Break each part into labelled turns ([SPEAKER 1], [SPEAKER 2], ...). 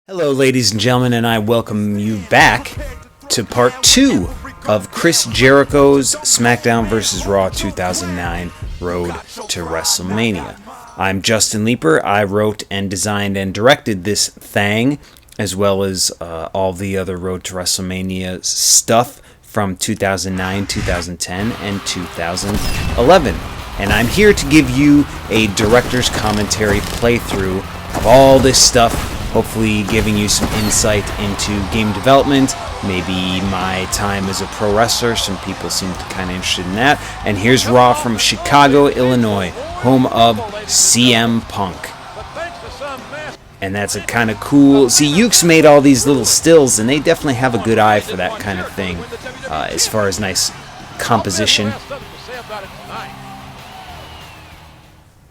[SPEAKER 1] Hello, ladies and gentlemen, and I welcome you back to part 2 of Chris Jericho's SmackDown vs. Raw 2009 Road to WrestleMania. I'm Justin Leeper. I wrote and designed and directed this thing, as well as all the other Road to WrestleMania stuff from 2009, 2010, and 2011. And I'm here to give you a director's commentary playthrough of all this stuff, hopefully giving you some insight into game development, maybe my time as a pro wrestler. Some people seem to kind of interested in that. And here's Raw from Chicago, Illinois, home of CM Punk. And that's a kind of cool... See, Yuke's made all these little stills, and they definitely have a good eye for that kind of thing, as far as nice composition.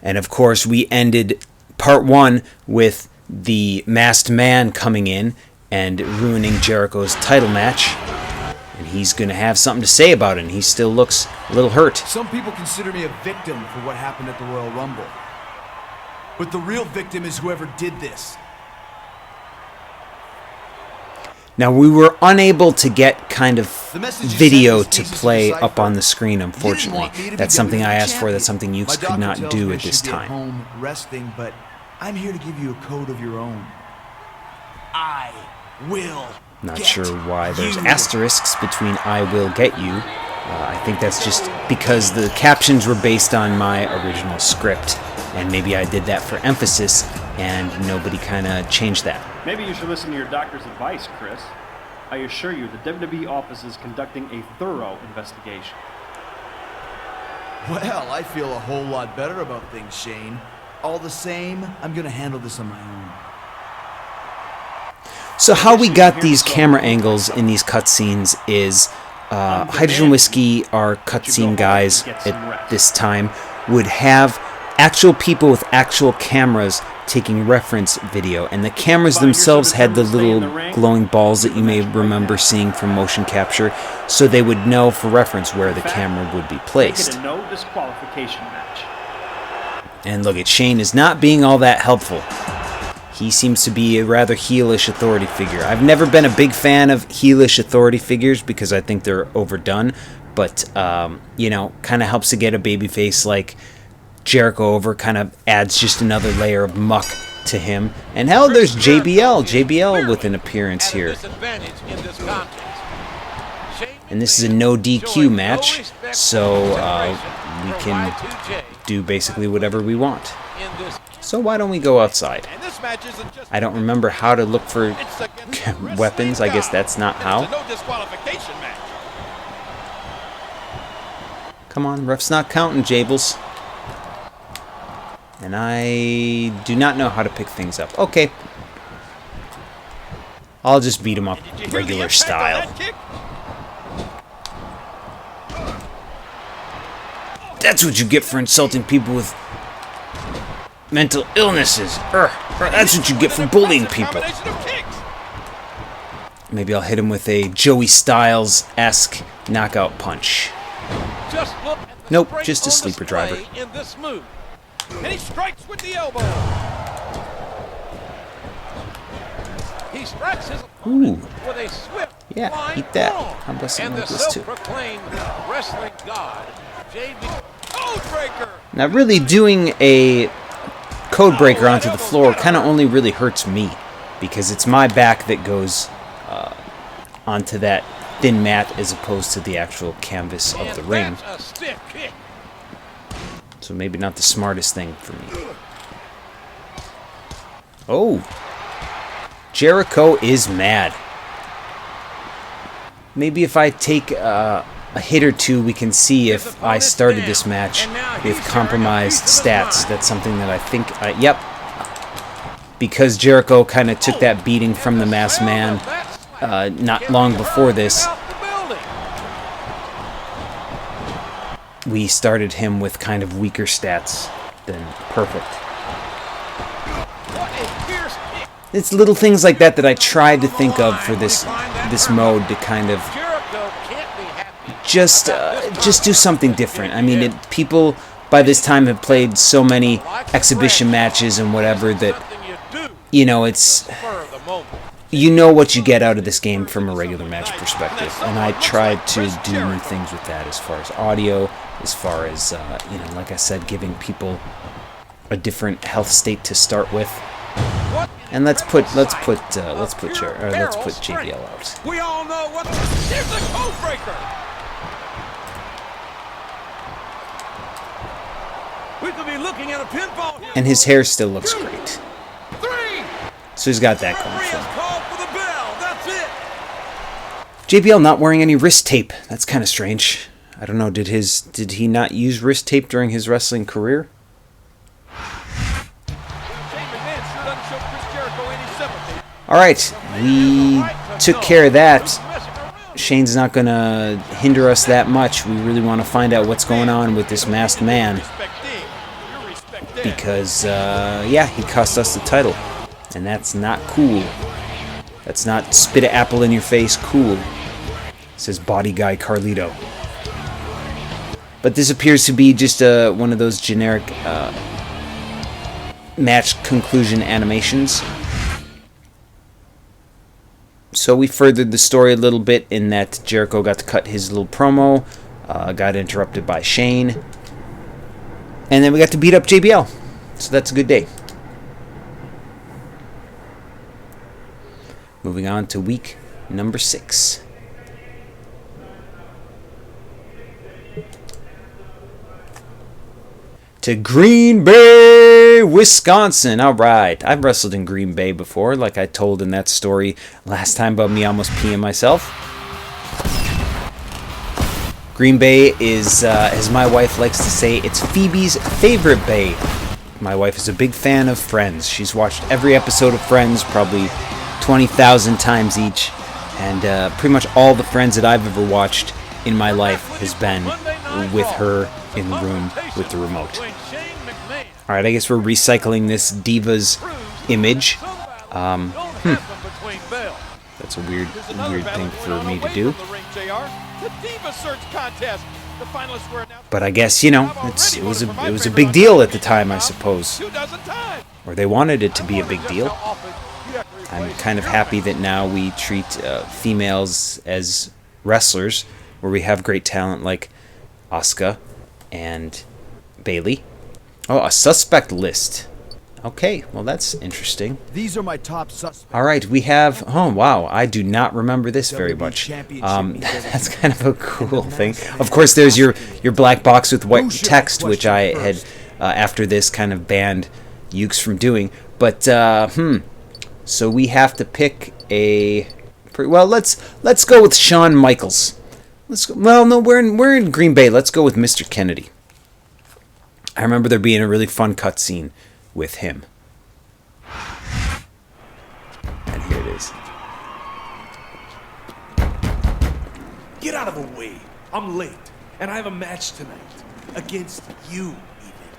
[SPEAKER 1] And of course, we ended part 1 with the Masked Man coming in and ruining Jericho's title match. And he's going to have something to say about it, and he still looks a little hurt.
[SPEAKER 2] Some people consider me a victim for what happened at the Royal Rumble. But the real victim is whoever did this.
[SPEAKER 1] Now, we were unable to get kind of video to play up on the screen, unfortunately. That's something I asked for. That's something you could not do at this time.
[SPEAKER 2] Home resting, but I'm here to give you a code of your own. I will.
[SPEAKER 1] Not sure why there's asterisks between "I will get you." I think that's just because the captions were based on my original script, and maybe I did that for emphasis, and nobody kind of changed that.
[SPEAKER 3] Maybe you should listen to your doctor's advice, Chris. I assure you, the WWE office is conducting a thorough investigation.
[SPEAKER 2] Well, I feel a whole lot better about things, Shane. All the same, I'm gonna handle this on my own.
[SPEAKER 1] So how we got these camera angles in these cutscenes is Hydrogen Whiskey, our cutscene guys at this time, would have actual people with actual cameras taking reference video, and the cameras themselves had the little glowing balls that you may remember seeing from motion capture, so they would know for reference where the camera would be placed.
[SPEAKER 3] No disqualification match.
[SPEAKER 1] And look at Shane is not being all that helpful. He seems to be a rather heelish authority figure. I've never been a big fan of heelish authority figures because I think they're overdone, but you know, kind of helps to get a babyface like Jericho over, kind of adds just another layer of muck to him. And hell, there's JBL with an appearance here. And this is a no DQ match, so we can do basically whatever we want. So why don't we go outside? I don't remember how to look for weapons. I guess that's not how. Come on, ref's not counting, Jables. And I do not know how to pick things up. Okay. I'll just beat him up regular style. That's what you get for insulting people with mental illnesses. That's what you get for bullying people. Maybe I'll hit him with a Joey Styles-esque knockout punch. Nope, just a sleeper driver.
[SPEAKER 4] And he strikes with the elbow. He strikes his opponent with a swift
[SPEAKER 1] eat that. How about something like this too?
[SPEAKER 4] Wrestling god, JB Codebreaker.
[SPEAKER 1] Now, really doing a Codebreaker onto the floor kind of only really hurts me because it's my back that goes onto that thin mat as opposed to the actual canvas of the ring. So maybe not the smartest thing for me. Oh! Jericho is mad. Maybe if I take a hit or two, we can see if I started this match with compromised stats. That's something that I think... yep. Because Jericho kind of took that beating from the Masked Man not long before this, we started him with kind of weaker stats than perfect. It's little things like that that I tried to think of for this mode to kind of just do something different. I mean, people by this time have played so many exhibition matches and whatever that, you know, it's you know what you get out of this game from a regular match perspective, and I tried to do new things with that as far as audio, as far as like I said, giving people a different health state to start with. And let's put JBL out.
[SPEAKER 4] We all know what. Here's the code breaker. We could be looking at a pinfall here.
[SPEAKER 1] And his hair still looks great.
[SPEAKER 4] 3.
[SPEAKER 1] So he's got that going
[SPEAKER 4] Referee
[SPEAKER 1] for
[SPEAKER 4] has
[SPEAKER 1] him.
[SPEAKER 4] called for the bell. That's it.
[SPEAKER 1] JBL not wearing any wrist tape. That's kind of strange. I don't know. Did he not use wrist tape during his wrestling career? All right, we took care of that. Shane's not going to hinder us that much. We really want to find out what's going on with this masked man. Because, he cost us the title. And that's not cool. That's not spit an apple in your face cool. Says body guy Carlito. But this appears to be just one of those generic match conclusion animations. So we furthered the story a little bit in that Jericho got to cut his little promo, got interrupted by Shane, and then we got to beat up JBL. So that's a good day. Moving on to week number 6. To Green Bay, Wisconsin. All right. I've wrestled in Green Bay before, like I told in that story last time about me almost peeing myself. Green Bay is, as my wife likes to say, it's Phoebe's favorite bay. My wife is a big fan of Friends. She's watched every episode of Friends, probably 20,000 times each. And pretty much all the Friends that I've ever watched in my life has been with her in the room with the remote. Alright, I guess we're recycling this Divas image. That's a weird thing for me to do. But I guess, it was a big deal at the time, I suppose. Or they wanted it to be a big deal. I'm kind of happy that now we treat females as wrestlers, where we have great talent like Asuka and Bayley. Oh, a suspect list. Okay, well that's interesting.
[SPEAKER 2] These are my top suspects.
[SPEAKER 1] All right, we have. Oh wow, I do not remember this very much. That's kind of a cool thing. Of course, there's your black box with white text, which I had after this kind of banned Ukes from doing. But so we have to pick a. Well, let's go with Shawn Michaels. Well, no, we're in Green Bay. Let's go with Mr. Kennedy. I remember there being a really fun cutscene with him. And here it is.
[SPEAKER 5] Get out of the way. I'm late, and I have a match tonight. Against you, even.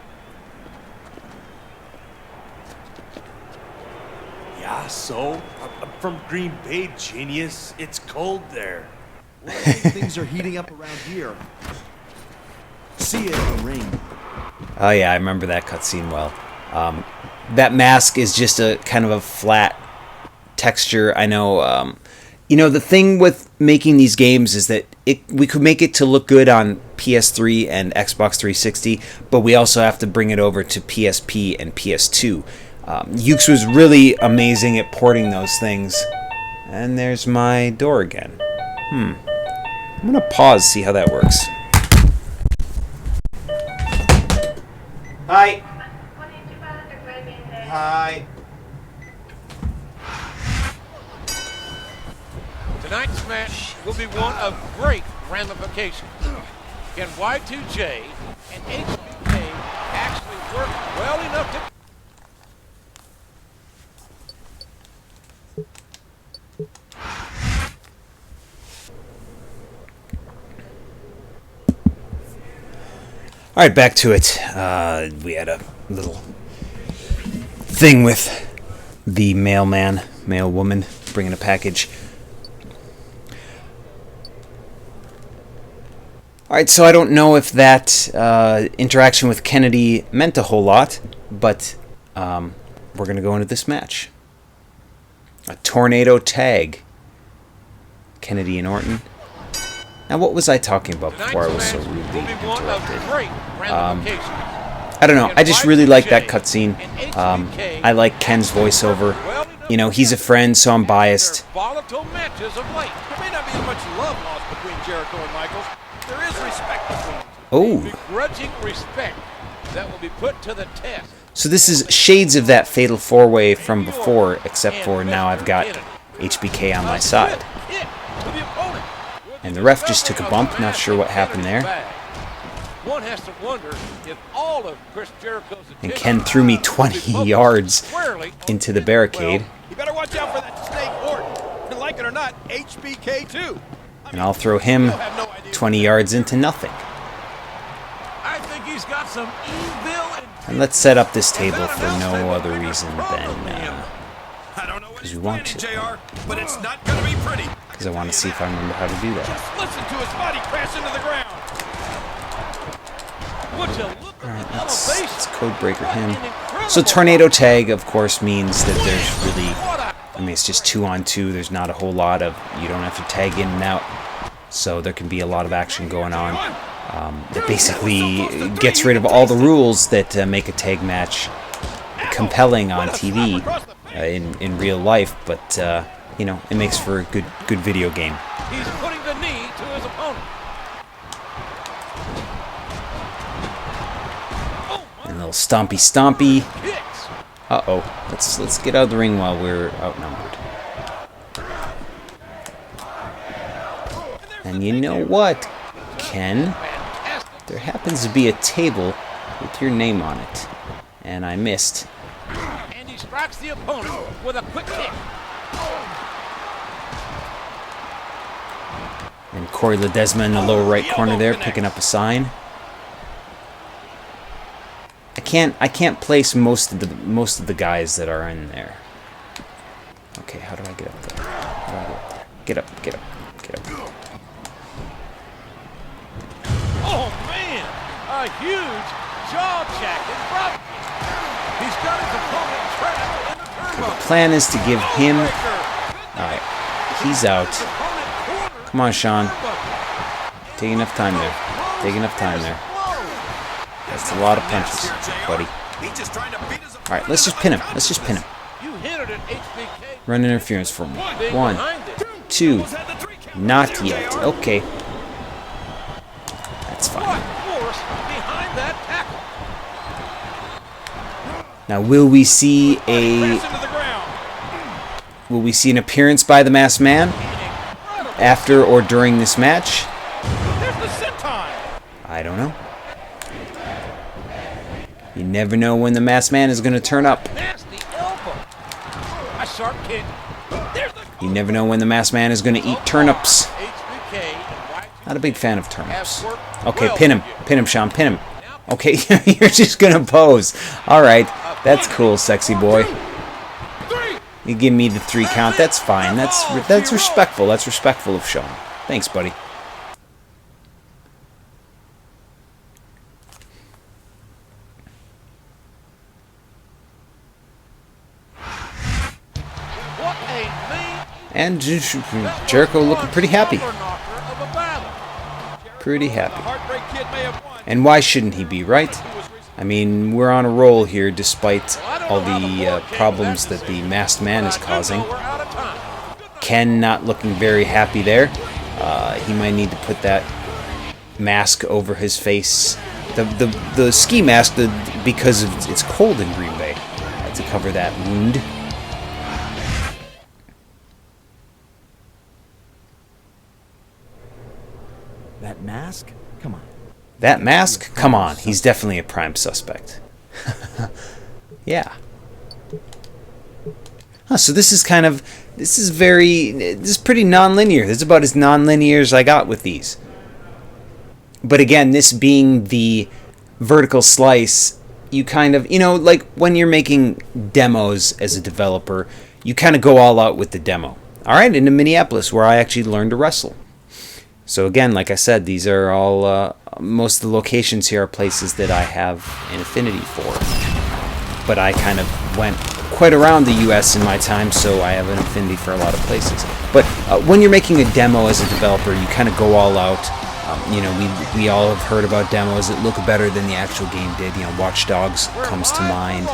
[SPEAKER 5] Yeah, so? I'm from Green Bay, genius. It's cold there.
[SPEAKER 2] Well, I think things are heating up around here. See you in the ring.
[SPEAKER 1] Oh yeah, I remember that cutscene well. That mask is just a kind of a flat texture. I know. The thing with making these games is that we could make it to look good on PS3 and Xbox 360, but we also have to bring it over to PSP and PS2. Ukes was really amazing at porting those things. And there's my door again. I'm gonna pause, see how that works. Hi. Hi.
[SPEAKER 4] Tonight's match will be one of great ramifications. Can Y2J and HBK actually work well enough to...
[SPEAKER 1] All right, back to it. We had a little thing with the male woman bringing a package. All right, so I don't know if that interaction with Kennedy meant a whole lot, but we're going to go into this match. A tornado tag. Kennedy and Orton. Now, what was I talking about before I was so rudely interrupted? I don't know. I just really like that cutscene. I like Ken's voiceover. You know, he's a friend, so I'm biased.
[SPEAKER 4] Volatile matches of late. There may not be much love lost between Jericho and Michaels. There is respect between them.
[SPEAKER 1] Oh.
[SPEAKER 4] Begrudging respect that will be put to the test.
[SPEAKER 1] So this is shades of that fatal four-way from before, except for now I've got HBK on my side. And the ref just took a bump. Not sure what happened there.
[SPEAKER 4] One has to wonder if all of Chris Jericho's
[SPEAKER 1] And Ken threw me 20 yards into the barricade.
[SPEAKER 6] You better watch out for that snake, Orton. And like it or not, HBK too.
[SPEAKER 1] And I'll throw him 20 yards into nothing.
[SPEAKER 4] I think he's got some evil.
[SPEAKER 1] And let's set up this table for no other reason than because we want to.
[SPEAKER 6] But it's not going to be pretty.
[SPEAKER 1] Because I want to see if I remember how to do that.
[SPEAKER 6] Just listen to his body crash into the ground.
[SPEAKER 1] Alright, let's code breaker him. So tornado tag, of course, means that there's really, I mean, it's just 2-on-2. There's not a whole lot of, you don't have to tag in and out. So there can be a lot of action going on. That basically gets rid of all the rules that make a tag match compelling on TV in real life. But, you know, it makes for a good video game.
[SPEAKER 4] He's putting the knee to his opponent.
[SPEAKER 1] And a little stompy. Uh-oh. Let's get out of the ring while we're outnumbered. And you know what, Ken? There happens to be a table with your name on it. And I missed.
[SPEAKER 4] And he strikes the opponent with a quick kick.
[SPEAKER 1] And Corey Ledesma in the lower right corner there, picking up a sign. I can't place most of the guys that are in there. Okay, how do I get up there? How do I get up there? Get up.
[SPEAKER 4] Oh man, a huge jaw-jacking drop. He's got his opponent trapped in the turnbuckle.
[SPEAKER 1] The plan is to give him. All right, he's out. Come on, Sean. Take enough time there. That's a lot of punches, buddy. Alright, let's just pin him. Run interference for me. 1, 2. Not yet. Okay. That's fine. Now, will we see an appearance by the Masked Man after or during this match? I don't know. You never know when the Masked Man is going to turn up. You never know when the Masked Man is going to eat turnips. Not a big fan of turnips. Okay, pin him, Sean, pin him. Okay, you're just going to pose. All right, that's cool, sexy boy. You give me the 3 count. That's fine. That's respectful. That's respectful of Sean. Thanks, buddy. And Jericho looking pretty happy. And why shouldn't he be, right? I mean, we're on a roll here despite all the problems that the Masked Man is causing. Ken not looking very happy there. He might need to put that mask over his face. The ski mask, because it's cold in Green Bay, to cover that wound.
[SPEAKER 2] That mask? Come on.
[SPEAKER 1] That mask? Come on. He's definitely a prime suspect. Yeah. So this is pretty non-linear. This is about as non-linear as I got with these. But again, this being the vertical slice, you kind of, like when you're making demos as a developer, you kind of go all out with the demo. All right, into Minneapolis, where I actually learned to wrestle. So again, like I said, these are all, most of the locations here are places that I have an affinity for. But I kind of went quite around the U.S. in my time, so I have an affinity for a lot of places. But when you're making a demo as a developer, you kind of go all out. You know, we all have heard about demos that look better than the actual game did. You know, Watch Dogs comes to mind.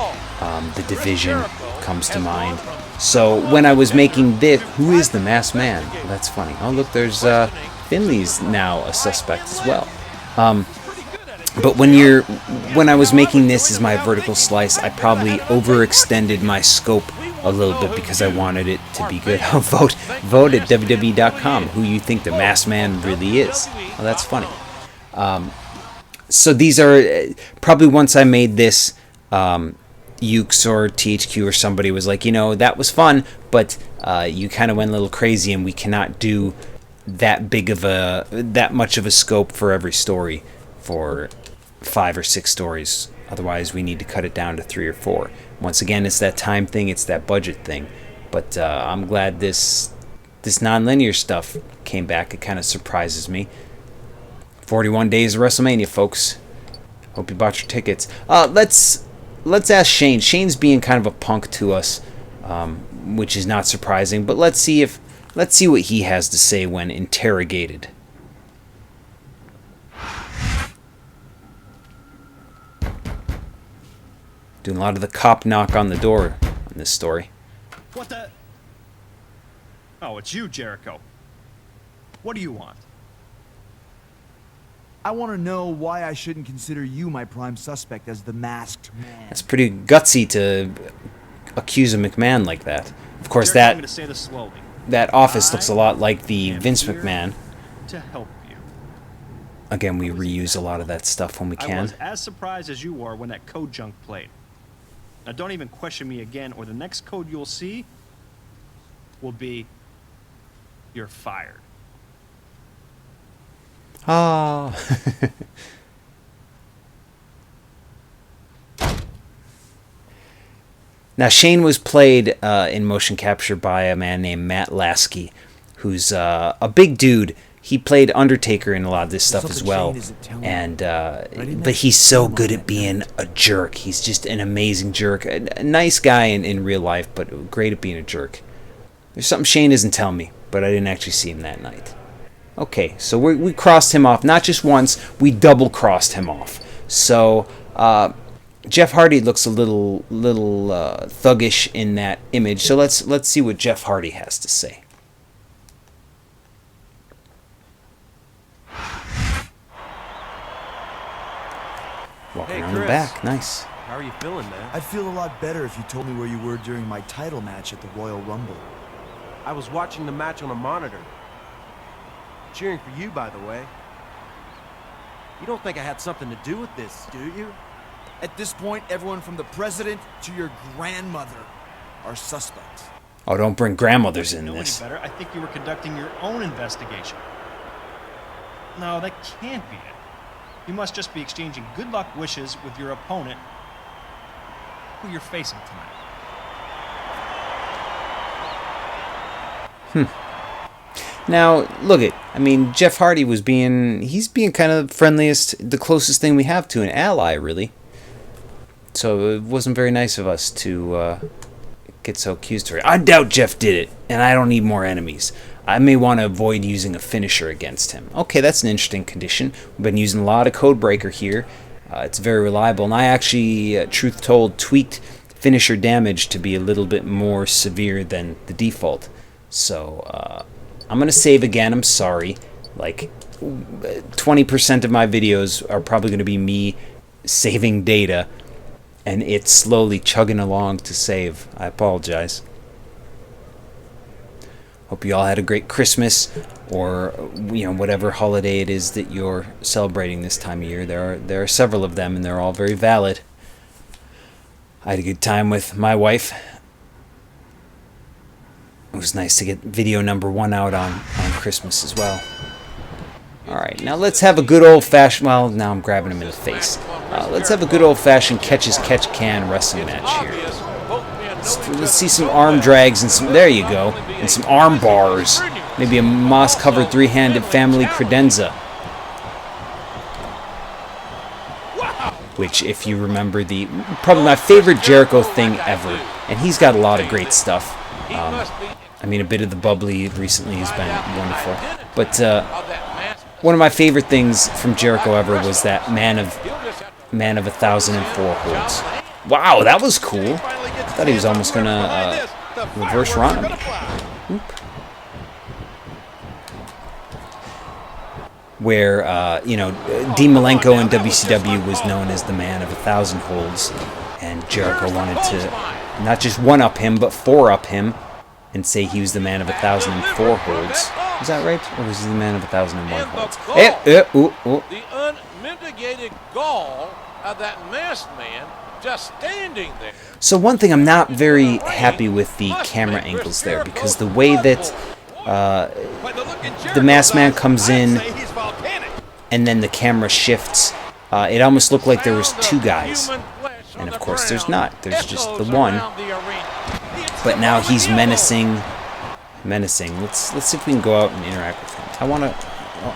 [SPEAKER 1] The Division comes to mind. So when I was making this, who is the Masked Man? Well, that's funny. Oh, look, there's Finley's now a suspect as well. But when I was making this as my vertical slice, I probably overextended my scope a little bit because I wanted it to be good. Vote at WWE.com who you think the Masked Man really is. Well, that's funny. So these are probably once I made this, Ukes or THQ or somebody was like, you know, that was fun, but you kind of went a little crazy, and we cannot do that much of a scope for every story for 5 or 6 stories. Otherwise, we need to cut it down to 3 or 4. Once again, it's that time thing, it's that budget thing. But I'm glad this non-linear stuff came back. It kind of surprises me. 41 days of WrestleMania, folks. Hope you bought your tickets. Let's ask Shane. Shane's being kind of a punk to us, which is not surprising. But let's see what he has to say when interrogated. Doing a lot of the cop knock on the door in this story.
[SPEAKER 3] What the? Oh, it's you, Jericho. What do you want?
[SPEAKER 2] I want to know why I shouldn't consider you my prime suspect as the Masked Man.
[SPEAKER 1] That's pretty gutsy to accuse a McMahon like that. Of course,
[SPEAKER 3] Jericho, I'm going to say this slowly.
[SPEAKER 1] that office looks a lot like the Vince
[SPEAKER 3] here
[SPEAKER 1] McMahon.
[SPEAKER 3] To help you.
[SPEAKER 1] Again, we reuse a lot of that stuff when we
[SPEAKER 3] I
[SPEAKER 1] can.
[SPEAKER 3] was as surprised as you were when that code junk played. Now don't even question me again, or the next code you'll see will be, you're fired.
[SPEAKER 1] Ah. Now, Shane was played in motion capture by a man named Matt Lasky, who's a big dude. He played Undertaker in a lot of this stuff as well, and but he's so good at being a jerk. He's just an amazing jerk. A nice guy in real life, but great at being a jerk. There's something Shane isn't telling me, but I didn't actually see him that night. Okay, so we crossed him off, not just once, we double-crossed him off. So, Jeff Hardy looks a little thuggish in that image, so let's see what Jeff Hardy has to say. Walking around the back, nice.
[SPEAKER 6] How are you feeling, man?
[SPEAKER 2] I'd feel a lot better if you told me where you were during my title match at the Royal Rumble.
[SPEAKER 6] I was watching the match on a monitor. Cheering for you, by the way. You don't think I had something to do with this, do you?
[SPEAKER 2] At this point, everyone from the president to your grandmother are suspects.
[SPEAKER 1] Oh, don't bring grandmothers in
[SPEAKER 3] Know
[SPEAKER 1] this.
[SPEAKER 3] any better? I think you were conducting your own investigation. No, that can't be it. You must just be exchanging good luck wishes with your opponent, who you're facing tonight.
[SPEAKER 1] Now, look it. I mean, Jeff Hardy was he's being kind of the friendliest, the closest thing we have to an ally, really. So it wasn't very nice of us to get so accused of it. I doubt Jeff did it, and I don't need more enemies. I may want to avoid using a finisher against him. Okay, that's an interesting condition. We've been using a lot of Codebreaker here. It's very reliable, and I actually, truth told, tweaked finisher damage to be a little bit more severe than the default. So, I'm going to save again. I'm sorry. Like, 20% of my videos are probably going to be me saving data, and it's slowly chugging along to save. I apologize. Hope you all had a great Christmas, or whatever holiday it is that you're celebrating this time of year. There are several of them, and they're all very valid. I had a good time with my wife. It was nice to get video number 1 out on Christmas as well. Alright, now let's have a good old-fashioned... Well, now I'm grabbing him in the face. Let's have a good old-fashioned catch-as-catch-can wrestling match here. Let's see some arm drags and some... There you go. And some arm bars. Maybe a moss-covered three-handed family credenza. which, if you remember, probably my favorite Jericho thing ever, and he's got a lot of great stuff. I mean, a bit of the bubbly recently has been wonderful, but one of my favorite things from Jericho ever was that man of 1,004 holds. Wow, that was cool. I thought he was almost gonna reverse run on me. Oop. Where, Dean Malenko in WCW was known as the man of 1,000 holds, and Jericho wanted to not just one-up him, but four-up him, and say he was the man of 1,004 holds. Is that right? Or was he the man of 1,001 holds?
[SPEAKER 4] The unmitigated gall of that masked man just standing there.
[SPEAKER 1] So one thing I'm not very happy with the camera angles there, because the way that the masked man comes in and then the camera shifts, it almost looked like there was two guys, and of course there's not. There's just the one. But now he's menacing. Let's see if we can go out and interact with him. I want to. Oh,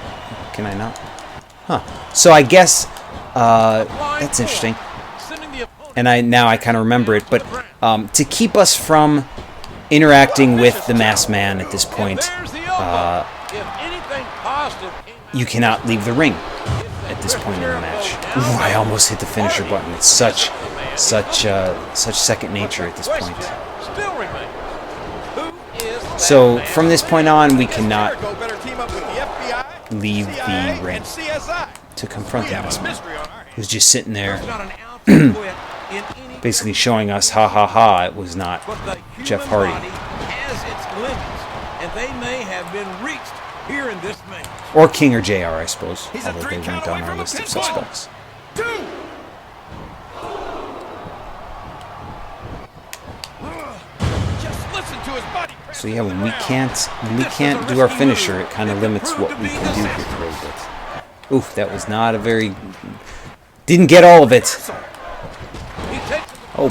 [SPEAKER 1] can I not? Huh. So I guess that's interesting. And now I kind of remember it. But to keep us from interacting with the masked man at this point, you cannot leave the ring at this point in the match. Ooh, I almost hit the finisher button. It's such second nature at this point. So from this point on, we cannot leave the ring to confront the masked man, who's just sitting there, basically showing us, ha ha ha, it was not Jeff Hardy. Or King or JR, I suppose, although they weren't on our list of suspects. So yeah, when we can't do our finisher, it kind of limits what we can do here a little bit. Oof, that was not a very... Didn't get all of it. Oh,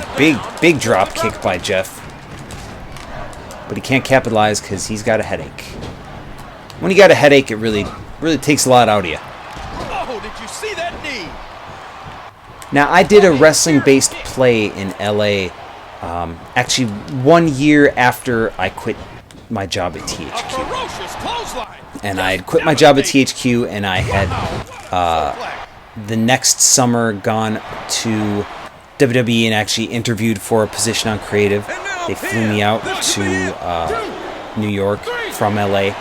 [SPEAKER 1] big drop kick by Jeff. But he can't capitalize because he's got a headache. When you got a headache, it really takes a lot out of you.
[SPEAKER 5] Oh, did you see that knee?
[SPEAKER 1] Now, I did a wrestling-based play in LA, actually 1 year after I quit my job at THQ. And I had quit my job at THQ, and I had the next summer gone to WWE and actually interviewed for a position on creative. They flew me out to New York from LA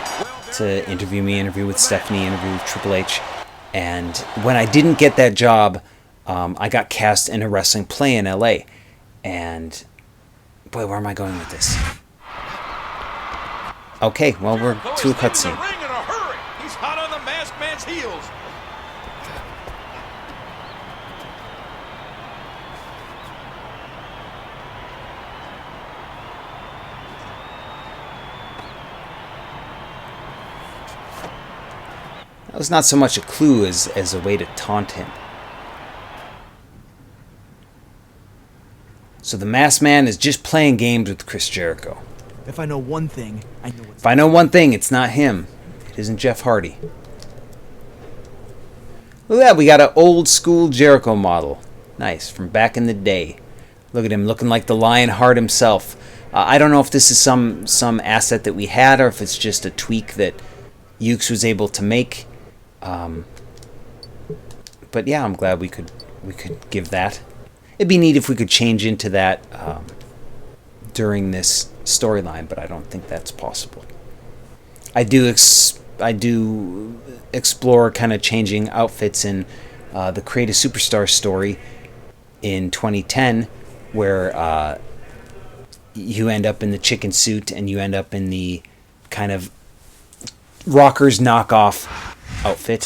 [SPEAKER 1] to interview with Stephanie, interview with Triple H. And when I didn't get that job, I got cast in a wrestling play in LA. And boy, where am I going with this? Okay, well, we're to a cutscene.
[SPEAKER 5] He's hot on the masked man's heels.
[SPEAKER 1] That was not so much a clue as a way to taunt him. So the masked man is just playing games with Chris Jericho.
[SPEAKER 2] If I know one thing, I know it's...
[SPEAKER 1] If I know one thing, it's not him. It isn't Jeff Hardy. Look at that, we got an old school Jericho model. Nice, from back in the day. Look at him looking like the Lionheart himself. I don't know if this is some asset that we had or if it's just a tweak that Ukes was able to make. But yeah, I'm glad we could give that. It'd be neat if we could change into that during this storyline, but I don't think that's possible. I do explore kind of changing outfits in the Create a Superstar story in 2010, where you end up in the chicken suit and you end up in the kind of Rockers knockoff outfit.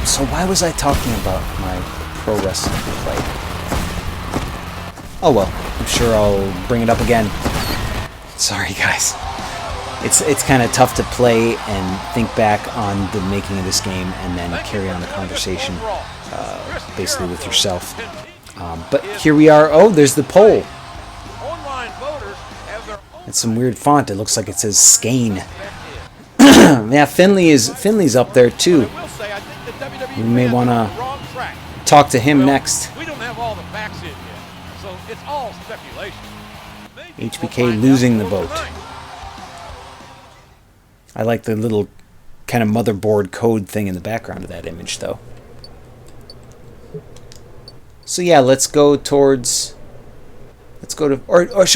[SPEAKER 1] So why was I talking about my pro wrestling play? Oh well, I'm sure I'll bring it up again. Sorry guys. It's kind of tough to play and think back on the making of this game and then carry on the conversation basically with yourself. But here we are. Oh, there's the poll. It's some weird font. It looks like it says Skane. Yeah, Finley's up there too. We may want to talk to him next.
[SPEAKER 4] We don't have all the facts in yet, so it's all speculation. Maybe
[SPEAKER 1] HBK
[SPEAKER 4] we'll find
[SPEAKER 1] losing
[SPEAKER 4] out
[SPEAKER 1] the vote.
[SPEAKER 4] tonight.
[SPEAKER 1] I like the little kind of motherboard code thing in the background of that image, though. So yeah, let's go towards. Let's go to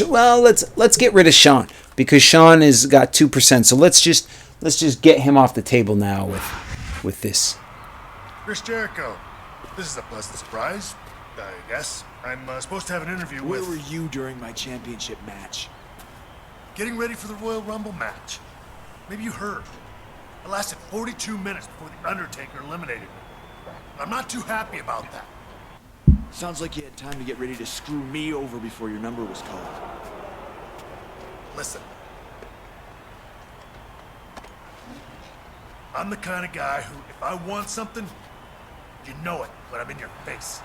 [SPEAKER 1] well, let's get rid of Sean because Sean has got 2%. So let's just get him off the table now with this.
[SPEAKER 7] Chris Jericho. This is a pleasant surprise, I guess. I'm supposed to have an interview with...
[SPEAKER 2] Where were you during my championship match?
[SPEAKER 7] Getting ready for the Royal Rumble match. Maybe you heard. It lasted 42 minutes before The Undertaker eliminated me. I'm not too happy about that.
[SPEAKER 2] Sounds like you had time to get ready to screw me over before your number was called.
[SPEAKER 7] Listen. I'm the kind of guy who, if I want something, you know it when I'm in your face.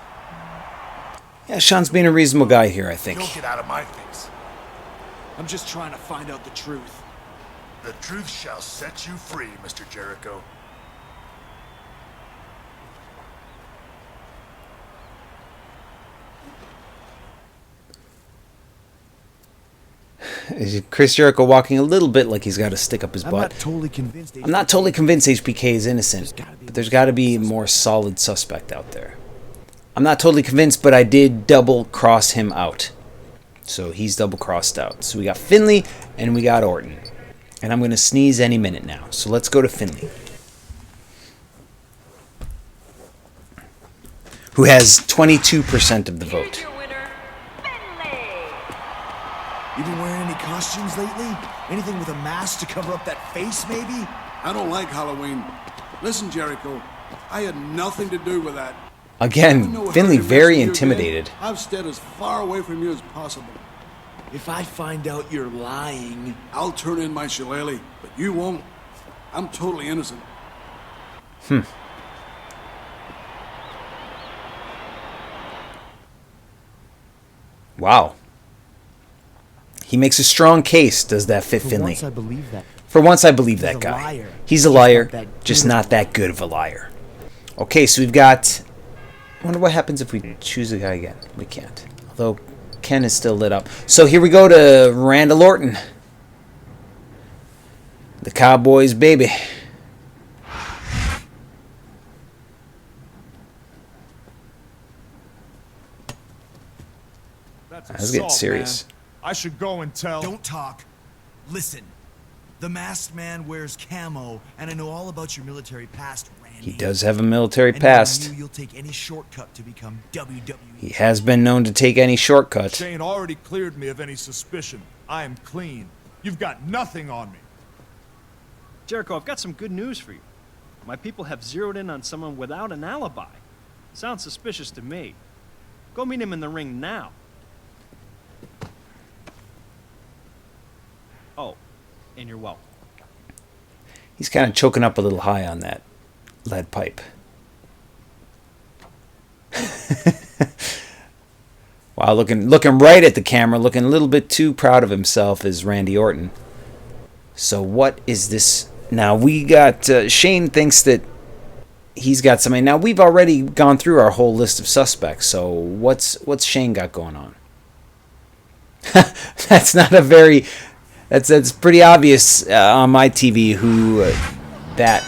[SPEAKER 1] Yeah, Sean's being a reasonable guy here, I think.
[SPEAKER 7] You'll get out of my face.
[SPEAKER 2] I'm just trying to find out the truth.
[SPEAKER 7] The truth shall set you free, Mr. Jericho.
[SPEAKER 1] Is Chris Jericho walking a little bit like he's got to stick up his
[SPEAKER 2] I'm
[SPEAKER 1] butt?
[SPEAKER 2] not totally convinced.
[SPEAKER 1] I'm not totally convinced HBK is innocent, but there's got to be a more solid suspect out there. I'm not totally convinced, but I did double cross him out. So he's double crossed out. So we got Finley and we got Orton. And I'm going to sneeze any minute now. So let's go to Finley, who has 22% of the vote.
[SPEAKER 2] You been wearing any costumes lately? Anything with a mask to cover up that face, maybe?
[SPEAKER 8] I don't like Halloween. Listen, Jericho, I had nothing to do with that.
[SPEAKER 1] Again, Finley very intimidated.
[SPEAKER 8] I've stayed as far away from you as possible.
[SPEAKER 2] If I find out you're lying...
[SPEAKER 8] I'll turn in my shillelagh, but you won't. I'm totally innocent.
[SPEAKER 1] Wow. He makes a strong case, does that fit Finley?
[SPEAKER 2] Once I believe that.
[SPEAKER 1] For once I believe that
[SPEAKER 2] He's a
[SPEAKER 1] guy.
[SPEAKER 2] liar.
[SPEAKER 1] He's a liar, just not that good of a liar. Okay, so we've got... I wonder what happens if we choose a guy again. We can't. Although Ken is still lit up. So here we go to Randall Orton. The Cowboys, baby. That's getting serious.
[SPEAKER 9] I should go and tell...
[SPEAKER 2] Don't talk. Listen. The masked man wears camo, and I know all about your military past, Randy.
[SPEAKER 1] He does have a military
[SPEAKER 2] And
[SPEAKER 1] past.
[SPEAKER 2] you'll take any shortcut to become WWE.
[SPEAKER 1] He has been known to take any shortcut.
[SPEAKER 9] Shane already cleared me of any suspicion. I am clean. You've got nothing on me.
[SPEAKER 3] Jericho, I've got some good news for you. My people have zeroed in on someone without an alibi. Sounds suspicious to me. Go meet him in the ring now. Oh, and you're welcome.
[SPEAKER 1] He's kind of choking up a little high on that lead pipe. Wow, looking right at the camera, looking a little bit too proud of himself is Randy Orton. So what is this? Now we got Shane thinks that he's got somebody. Now we've already gone through our whole list of suspects. So what's Shane got going on? That's not a very... That's pretty obvious on my TV who that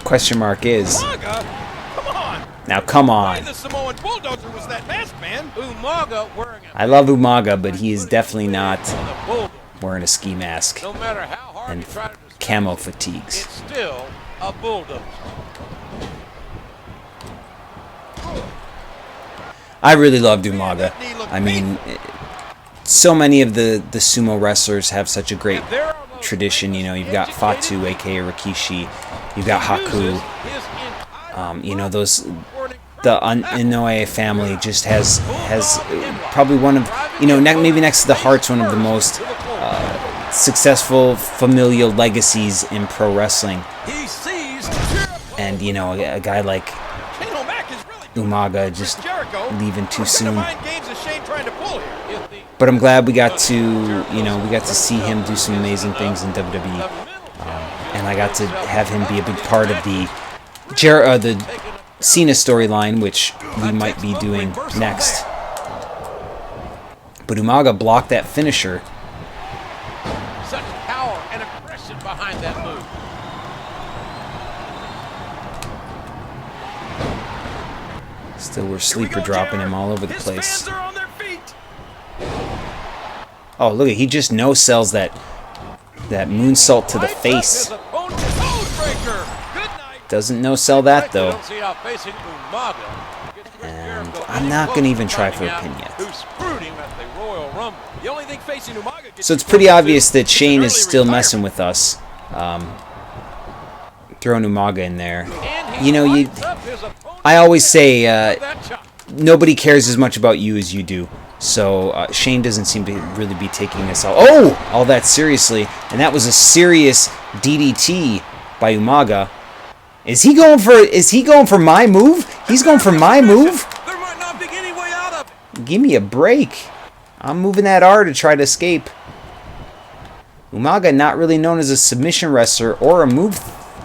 [SPEAKER 1] question mark is.
[SPEAKER 4] Umaga? Come on!
[SPEAKER 1] Now come on.
[SPEAKER 4] The Samoan bulldozer was that masked man. Umaga wearing a...
[SPEAKER 1] I love Umaga, but he is definitely not
[SPEAKER 4] the bulldozer.
[SPEAKER 1] wearing a ski mask
[SPEAKER 4] No matter how hard
[SPEAKER 1] and
[SPEAKER 4] you try to describe
[SPEAKER 1] camo
[SPEAKER 4] it,
[SPEAKER 1] fatigues.
[SPEAKER 4] it's still a bulldozer.
[SPEAKER 1] I really loved Umaga. I mean, so many of the sumo wrestlers have such a great tradition. You know, you've got Fatu, aka Rikishi. You've got Haku. You know, the Inoue family just has probably one of, you know, maybe next to the Hearts, one of the most successful familial legacies in pro wrestling. And you know, a guy like Umaga just leaving too soon. But I'm glad we got to see him do some amazing things in WWE, and I got to have him be a big part of the Cena storyline, which we might be doing next. But Umaga blocked that finisher.
[SPEAKER 4] Such power and aggression behind that move.
[SPEAKER 1] Still, we're sleeper dropping him all over the place. Oh, look, he just no-sells that moonsault to the face. Doesn't no-sell that, though. And I'm not going to even try for a pin yet. So it's pretty obvious that Shane is still messing with us. Throwing Umaga in there. You know, I always say nobody cares as much about you as you do. So Shane doesn't seem to really be taking this all that seriously. And that was a serious DDT by Umaga. Is he going for my move? He's going for my move?
[SPEAKER 4] There might not be any way out of it.
[SPEAKER 1] Give me a break. I'm moving that R to try to escape. Umaga, not really known as a submission wrestler or a move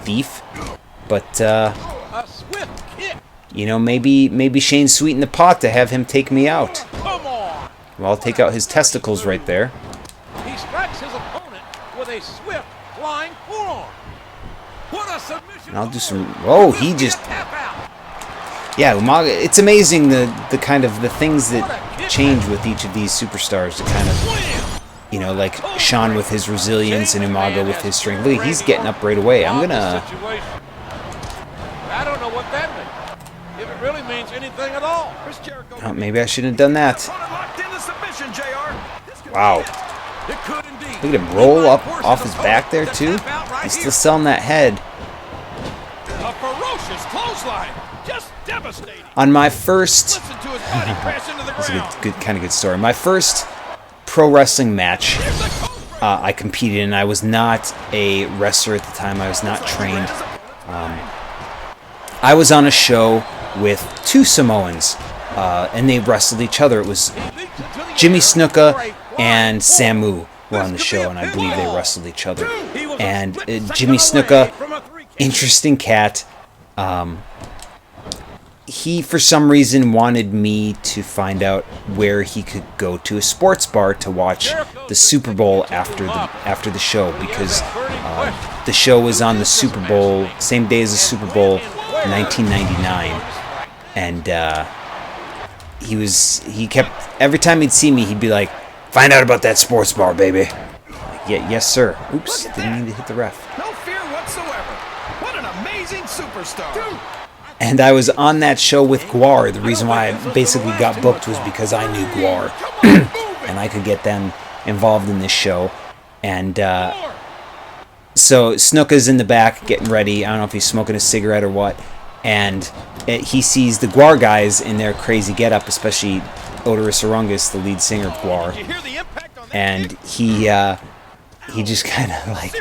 [SPEAKER 1] thief, but
[SPEAKER 4] A swift kick.
[SPEAKER 1] you know, maybe Shane sweetened the pot to have him take me out.
[SPEAKER 4] Come on.
[SPEAKER 1] Well, I'll take out his testicles right there.
[SPEAKER 4] He strikes his opponent with a swift flying forearm. What a submission.
[SPEAKER 1] And I'll do some. Oh, he just. Yeah, Umaga. It's amazing the kind of the things that change with each of these superstars. To kind of, you know, like Shawn with his resilience and Umaga with his strength. Look, he's getting up right away. I'm gonna.
[SPEAKER 4] I don't know what that means. If it really means anything at all.
[SPEAKER 1] Oh, maybe I shouldn't have done that. Wow. Look at him roll up off his back there too. He's still selling that head.
[SPEAKER 4] A ferocious clothesline, just devastating.
[SPEAKER 1] On my first,
[SPEAKER 4] Listen to his body crash into the
[SPEAKER 1] that's
[SPEAKER 4] ground.
[SPEAKER 1] a kind of good story. My first pro wrestling match, I competed in. I was not a wrestler at the time. I was not trained. I was on a show with two Samoans, and they wrestled each other. It was Jimmy Snuka and Samu were on the show, and I believe they wrestled each other. And Jimmy Snuka, interesting cat. He, for some reason, wanted me to find out where he could go to a sports bar to watch the Super Bowl after the show, because the show was on the Super Bowl, same day as the Super Bowl, 1999, and he kept, every time he'd see me, he'd be like, "Find out about that sports bar, baby." Yeah, yes, sir. Oops, didn't mean to hit the ref.
[SPEAKER 10] No fear whatsoever. What an amazing superstar.
[SPEAKER 1] And I was on that show with Guar. The reason why I basically got booked was because I knew Guar, and I could get them involved in this show. And so Snuka's in the back getting ready. I don't know if he's smoking a cigarette or what. And he sees the Guar guys in their crazy getup, especially Oderus Urungus, the lead singer of Guar. And he just kind of like,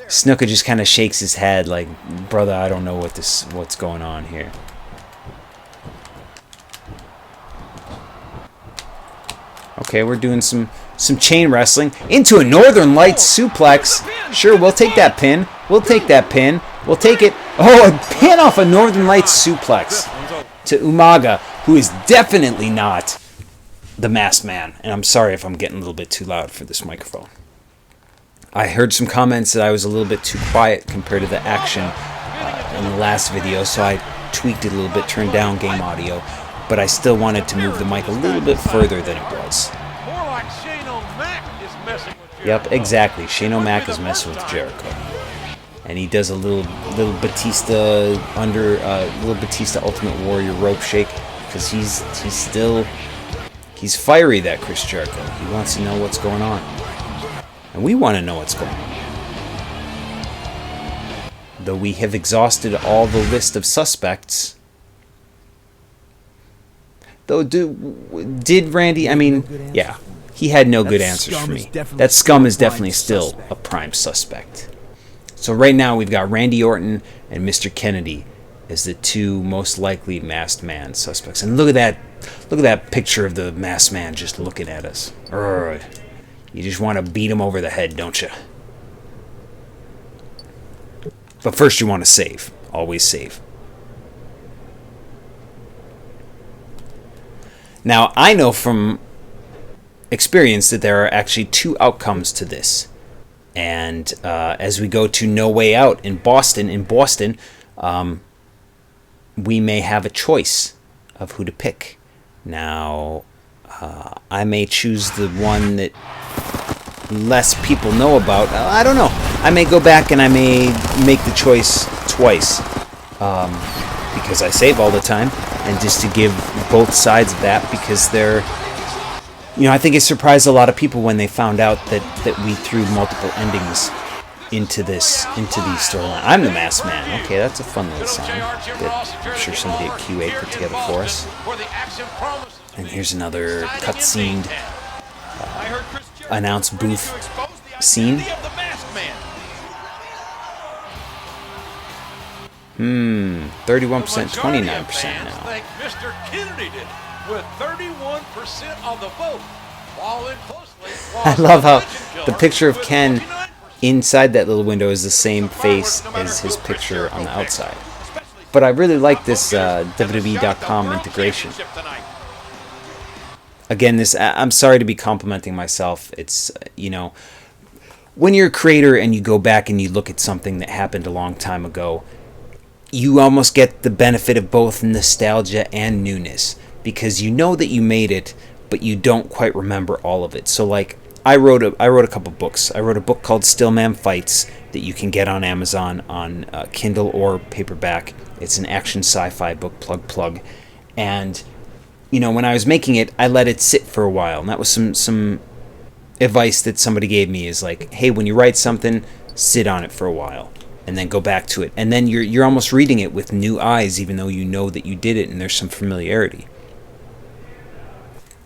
[SPEAKER 1] Snuka just kind of shakes his head like, "Brother, I don't know what's going on here." Okay, we're doing some chain wrestling into a Northern Lights suplex. Sure, we'll take that pin. We'll take that pin. We'll take it. Oh, a pin off a Northern Lights suplex to Umaga, who is definitely not the Masked Man. And I'm sorry if I'm getting a little bit too loud for this microphone. I heard some comments that I was a little bit too quiet compared to the action in the last video, so I tweaked it a little bit, turned down game audio, but I still wanted to move the mic a little bit further than it was.
[SPEAKER 4] More like Shane O'Mac is messing with Jericho.
[SPEAKER 1] Yep, exactly. Shane O'Mac is messing with Jericho, and he does a little Batista little Batista Ultimate Warrior rope shake because he's fiery, that Chris Jericho. He wants to know what's going on. And we want to know what's going on. Though we have exhausted all the list of suspects. Though, did Randy, I mean, yeah, he had no good answers for me. That scum is definitely still a prime suspect. So right now we've got Randy Orton and Mr. Kennedy as the two most likely Masked Man suspects. And look at that picture of the Masked Man just looking at us. Urgh. You just want to beat him over the head, don't you? But first you want to save. Always save. Now, I know from experience that there are actually two outcomes to this. And as we go to No Way Out in Boston, we may have a choice of who to pick. Now, I may choose the one that less people know about. I don't know. I may go back and I may make the choice twice. Because I save all the time. And just to give both sides of that, because they're... You know, I think it surprised a lot of people when they found out that we threw multiple endings into these storylines. I'm the Masked Man. Okay, that's a fun little song that I'm sure somebody at QA put together for us. And here's another cutscene announce booth scene. 31%, 29% now.
[SPEAKER 4] Mr. Kennedy did with 31% of the vote.
[SPEAKER 1] I love how the picture of Ken inside that little window is the same face as his picture on the outside. But I really like this WWE.com integration. Again, I'm sorry to be complimenting myself. It's, you know, when you're a creator and you go back and you look at something that happened a long time ago, you almost get the benefit of both nostalgia and newness, because you know that you made it, but you don't quite remember all of it. So, like, I wrote a couple books. I wrote a book called Stillman Fights that you can get on Amazon on Kindle or paperback. It's an action sci-fi book, plug. And, you know, when I was making it, I let it sit for a while. And that was some advice that somebody gave me, is like, hey, when you write something, sit on it for a while and then go back to it. And then you're almost reading it with new eyes, even though you know that you did it and there's some familiarity.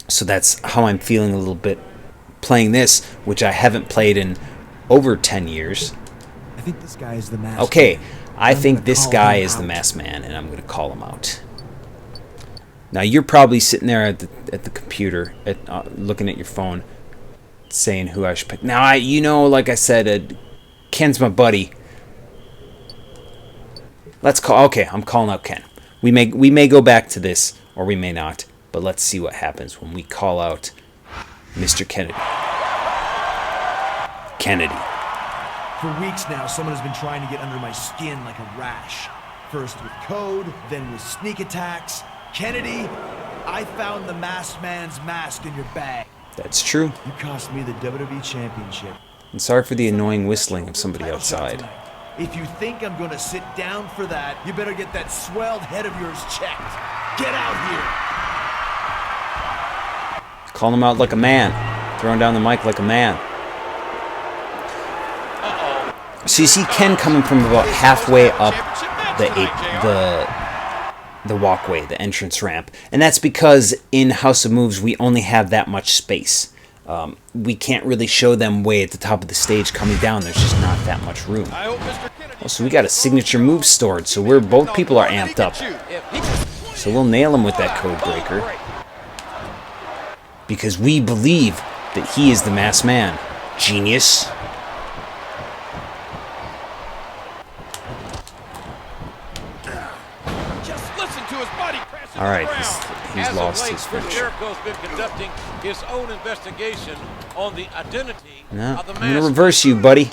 [SPEAKER 1] So that's how I'm feeling a little bit playing this, which I haven't played in over 10 years.
[SPEAKER 5] I think this guy is the Masked
[SPEAKER 1] Okay,
[SPEAKER 5] Man.
[SPEAKER 1] I think this guy is the Masked Man, and I'm going to call him out. Now, you're probably sitting there at the computer, looking at your phone, saying who I should pick. Now, like I said, Ken's my buddy. Okay, I'm calling out Ken. We may go back to this, or we may not. But let's see what happens when we call out Mr. Kennedy.
[SPEAKER 2] For weeks now, someone has been trying to get under my skin like a rash. First with code, then with sneak attacks. Kennedy, I found the Masked Man's mask in your bag.
[SPEAKER 1] That's true.
[SPEAKER 2] You cost me the WWE Championship.
[SPEAKER 1] And sorry for the annoying whistling of somebody outside.
[SPEAKER 2] If you think I'm gonna sit down for that, you better get that swelled head of yours checked. Get out here!
[SPEAKER 1] Calling him out like a man. Throwing down the mic like a man. So you see Ken coming from about halfway up the walkway, the entrance ramp. And that's because in House of Moves, we only have that much space. We can't really show them way at the top of the stage coming down. There's just not that much room. So we got a signature move stored, so both people are amped up. So we'll nail him with that code breaker. Because we believe that he is the Masked Man. Genius.
[SPEAKER 10] Just listen to his body crashing.
[SPEAKER 1] All right, he's lost his
[SPEAKER 4] Chris
[SPEAKER 1] finisher.
[SPEAKER 4] Jericho's been conducting his own investigation on the identity
[SPEAKER 1] No,
[SPEAKER 4] of the
[SPEAKER 1] I'm
[SPEAKER 4] Masked
[SPEAKER 1] gonna reverse you, buddy.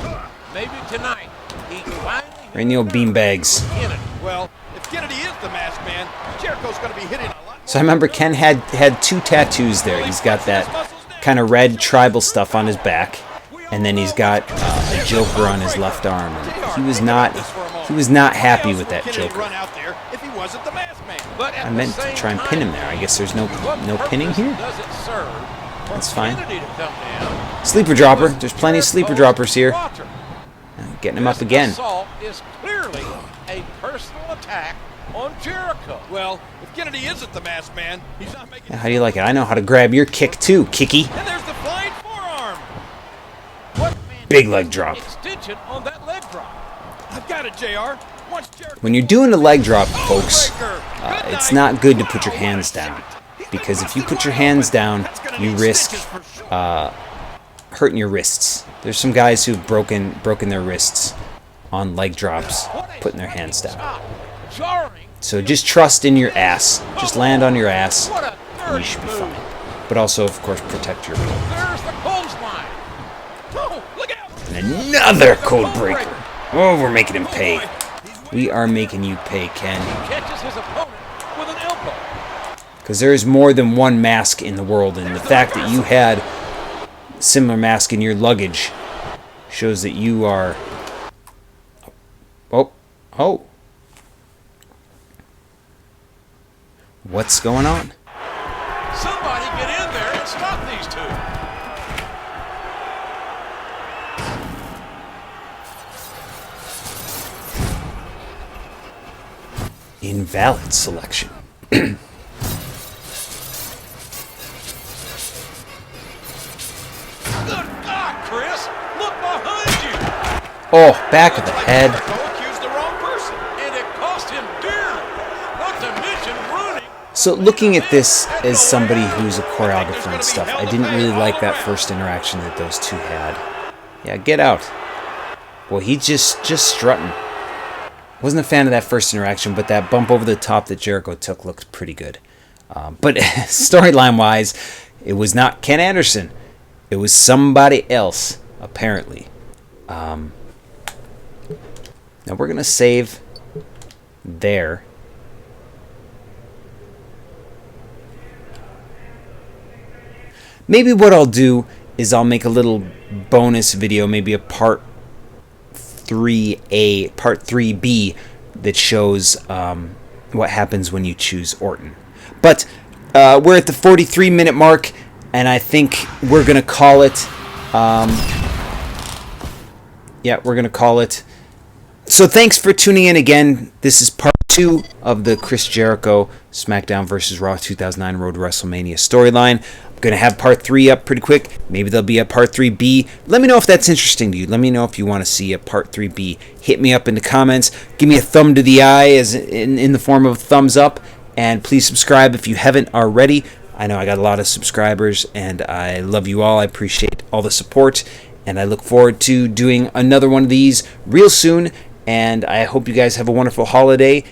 [SPEAKER 4] Maybe tonight he finally
[SPEAKER 1] Right in the old beanbags.
[SPEAKER 4] Kennedy.
[SPEAKER 10] Well, if Kennedy is the Masked Man, Jericho's going to be hitting a lot.
[SPEAKER 1] So I remember Ken had two tattoos there. He's got that kind of red tribal stuff on his back, and then he's got a Joker on his left arm. And he was not happy with that Joker. I meant to try and pin him there. I guess there's no pinning here. That's fine. Sleeper dropper. There's plenty of sleeper droppers here. Getting him up again.
[SPEAKER 4] Is clearly a personal attack on Jericho.
[SPEAKER 10] Well, if Kennedy isn't the Masked Man, he's not making.
[SPEAKER 1] How do you like it? I know how to grab your kick too, Kicky.
[SPEAKER 10] And there's the flying forearm.
[SPEAKER 1] Big leg drop.
[SPEAKER 4] Extension on that leg drop.
[SPEAKER 10] I've got it, JR.
[SPEAKER 1] When you're doing a leg drop, folks, it's not good to put your hands down. Because if you put your hands down, you risk hurting your wrists. There's some guys who've broken their wrists on leg drops, putting their hands down. So just trust in your ass. Just land on your ass you should be fine. But also, of course, protect your opponent.
[SPEAKER 4] There's the clothesline. Oh, look out!
[SPEAKER 1] And another code breaker. Oh, we're making him pay. We are making you pay, Ken.
[SPEAKER 4] Catches his opponent with an elbow.
[SPEAKER 1] Because there is more than one mask in the world, and the fact that you had similar mask in your luggage shows that you are... Oh. What's going on?
[SPEAKER 4] Somebody get in there and stop these two.
[SPEAKER 1] Invalid selection.
[SPEAKER 4] Good God, Chris! Look behind you!
[SPEAKER 1] Oh, back of the head.
[SPEAKER 4] Accused the wrong person, and it cost him dearly. Not to mention ruining.
[SPEAKER 1] So looking at this as somebody who's a choreographer and stuff, I didn't really like that first interaction that those two had. Yeah, get out. Well, he just strutting. Wasn't a fan of that first interaction, but that bump over the top that Jericho took looked pretty good. But storyline-wise, it was not Ken Anderson. It was somebody else, apparently. Now we're going to save there. Maybe what I'll do is I'll make a little bonus video, maybe a part 3A, part 3B, that shows what happens when you choose Orton. But we're at the 43-minute mark, and I think we're going to call it... yeah, we're going to call it. So thanks for tuning in again. This is part 2 of the Chris Jericho SmackDown vs. Raw 2009 Road to WrestleMania storyline. I'm going to have part 3 up pretty quick. Maybe there'll be a part 3B. Let me know if that's interesting to you. Let me know if you want to see a part 3B. Hit me up in the comments. Give me a thumb to the eye as in the form of a thumbs up. And please subscribe if you haven't already. I know I got a lot of subscribers, and I love you all. I appreciate all the support. And I look forward to doing another one of these real soon. And I hope you guys have a wonderful holiday.